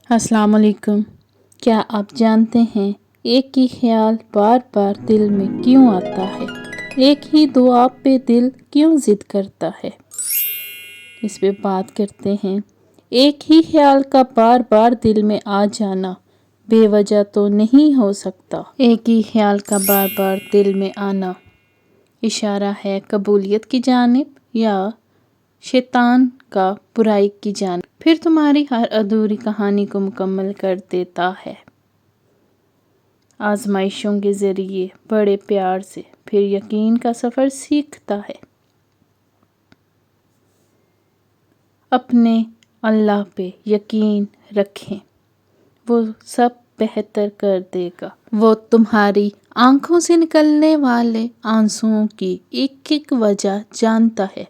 السلام علیکم۔ کیا آپ جانتے ہیں ایک ہی خیال بار بار دل میں کیوں آتا ہے؟ ایک ہی دعا پہ دل کیوں ضد کرتا ہے؟ اس پہ بات کرتے ہیں۔ ایک ہی خیال کا بار بار دل میں آ جانا بے وجہ تو نہیں ہو سکتا۔ ایک ہی خیال کا بار بار دل میں آنا اشارہ ہے قبولیت کی جانب یا شیطان کا برائی کی جانب، پھر تمہاری ہر ادھوری کہانی کو مکمل کر دیتا ہے۔ آزمائشوں کے ذریعے بڑے پیار سے پھر یقین کا سفر سیکھتا ہے۔ اپنے اللہ پہ یقین رکھیں، وہ سب بہتر کر دے گا۔ وہ تمہاری آنکھوں سے نکلنے والے آنسوؤں کی ایک ایک وجہ جانتا ہے۔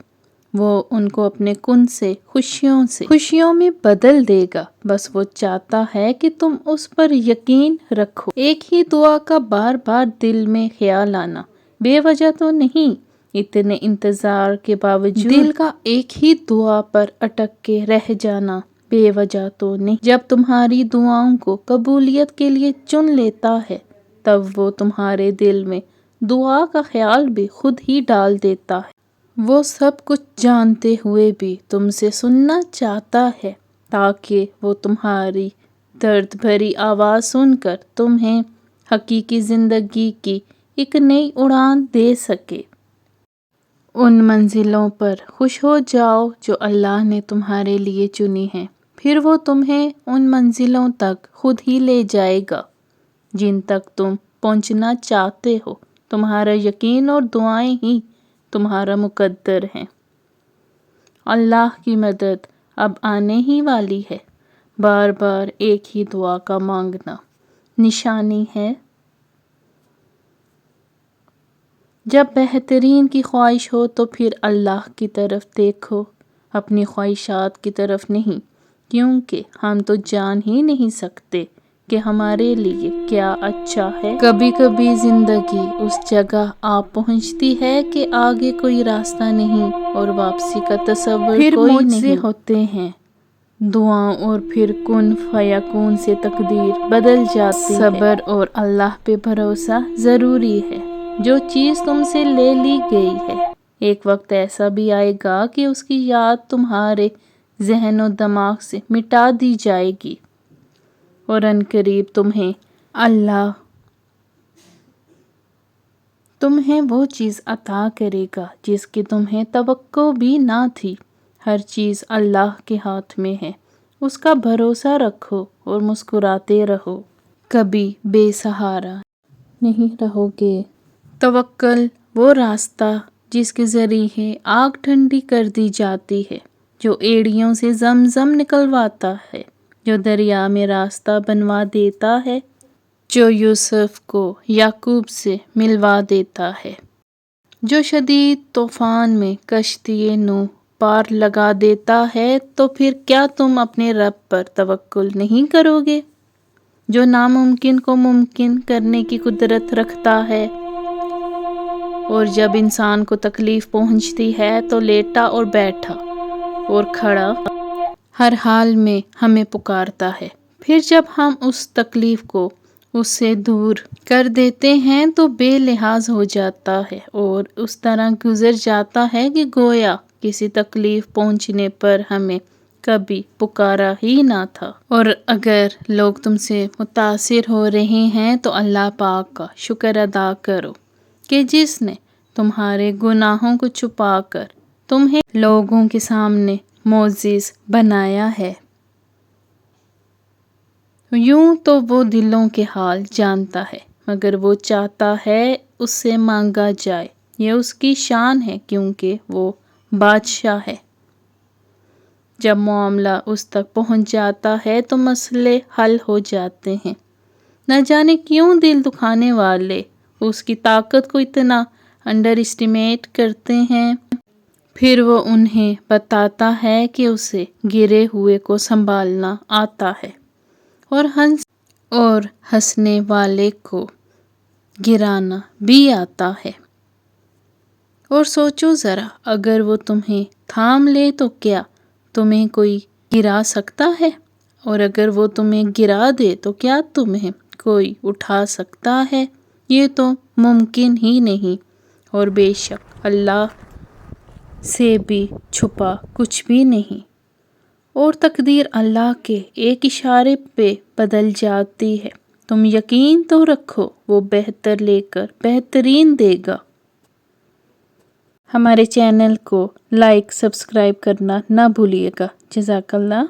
وہ ان کو اپنے کن سے خوشیوں میں بدل دے گا۔ بس وہ چاہتا ہے کہ تم اس پر یقین رکھو۔ ایک ہی دعا کا بار بار دل میں خیال آنا بے وجہ تو نہیں، اتنے انتظار کے باوجود دل کا ایک ہی دعا پر اٹک کے رہ جانا بے وجہ تو نہیں۔ جب تمہاری دعاؤں کو قبولیت کے لیے چن لیتا ہے، تب وہ تمہارے دل میں دعا کا خیال بھی خود ہی ڈال دیتا ہے۔ وہ سب کچھ جانتے ہوئے بھی تم سے سننا چاہتا ہے تاکہ وہ تمہاری درد بھری آواز سن کر تمہیں حقیقی زندگی کی ایک نئی اڑان دے سکے۔ ان منزلوں پر خوش ہو جاؤ جو اللہ نے تمہارے لیے چنی ہیں، پھر وہ تمہیں ان منزلوں تک خود ہی لے جائے گا جن تک تم پہنچنا چاہتے ہو۔ تمہارا یقین اور دعائیں ہی تمہارا مقدر ہیں۔ اللہ کی مدد اب آنے ہی والی ہے۔ بار بار ایک ہی دعا کا مانگنا نشانی ہے۔ جب بہترین کی خواہش ہو تو پھر اللہ کی طرف دیکھو، اپنی خواہشات کی طرف نہیں، کیونکہ ہم تو جان ہی نہیں سکتے کہ ہمارے لیے کیا اچھا ہے۔ کبھی کبھی زندگی اس جگہ آ پہنچتی ہے کہ آگے کوئی راستہ نہیں اور واپسی کا تصور پھر کوئی معجزے نہیں ہوتے ہیں، دعاؤں اور پھر کن فیکون سے تقدیر بدل جاتی ہے۔ صبر اور اللہ پہ بھروسہ ضروری ہے۔ جو چیز تم سے لے لی گئی ہے، ایک وقت ایسا بھی آئے گا کہ اس کی یاد تمہارے ذہن و دماغ سے مٹا دی جائے گی، اور عنقریب اللہ تمہیں وہ چیز عطا کرے گا جس کی تمہیں توقع بھی نہ تھی۔ ہر چیز اللہ کے ہاتھ میں ہے، اس کا بھروسہ رکھو اور مسکراتے رہو، کبھی بے سہارا نہیں رہو گے۔ توکل وہ راستہ جس کے ذریعے آگ ٹھنڈی کر دی جاتی ہے، جو ایڑیوں سے زمزم نکلواتا ہے، جو دریا میں راستہ بنوا دیتا ہے، جو یوسف کو یعقوب سے ملوا دیتا ہے، جو شدید طوفان میں کشتی نوح پار لگا دیتا ہے۔ تو پھر کیا تم اپنے رب پر توکل نہیں کرو گے، جو ناممکن کو ممکن کرنے کی قدرت رکھتا ہے، اور جب انسان کو تکلیف پہنچتی ہے تو لیٹا اور بیٹھا اور کھڑا ہر حال میں ہمیں پکارتا ہے۔ پھر جب ہم اس تکلیف کو اس سے دور کر دیتے ہیں تو بے لحاظ ہو جاتا ہے اور اس طرح گزر جاتا ہے کہ گویا کسی تکلیف پہنچنے پر ہمیں کبھی پکارا ہی نہ تھا۔ اور اگر لوگ تم سے متاثر ہو رہے ہیں تو اللہ پاک کا شکر ادا کرو کہ جس نے تمہارے گناہوں کو چھپا کر تمہیں لوگوں کے سامنے معزز بنایا ہے۔ یوں تو وہ دلوں کے حال جانتا ہے، مگر وہ چاہتا ہے اس سے مانگا جائے۔ یہ اس کی شان ہے کیونکہ وہ بادشاہ ہے۔ جب معاملہ اس تک پہنچ جاتا ہے تو مسئلے حل ہو جاتے ہیں۔ نہ جانے کیوں دل دکھانے والے اس کی طاقت کو اتنا انڈر اسٹیمیٹ کرتے ہیں۔ پھر وہ انہیں بتاتا ہے کہ اسے گرے ہوئے کو سنبھالنا آتا ہے اور ہنسنے والے کو گرانا بھی آتا ہے۔ اور سوچو ذرا، اگر وہ تمہیں تھام لے تو کیا تمہیں کوئی گرا سکتا ہے؟ اور اگر وہ تمہیں گرا دے تو کیا تمہیں کوئی اٹھا سکتا ہے؟ یہ تو ممکن ہی نہیں، اور بے شک اللہ سے بھی چھپا کچھ بھی نہیں، اور تقدیر اللہ کے ایک اشارے پہ بدل جاتی ہے۔ تم یقین تو رکھو، وہ بہتر لے کر بہترین دے گا۔ ہمارے چینل کو لائک، سبسکرائب کرنا نہ بھولیے گا۔ جزاک اللہ۔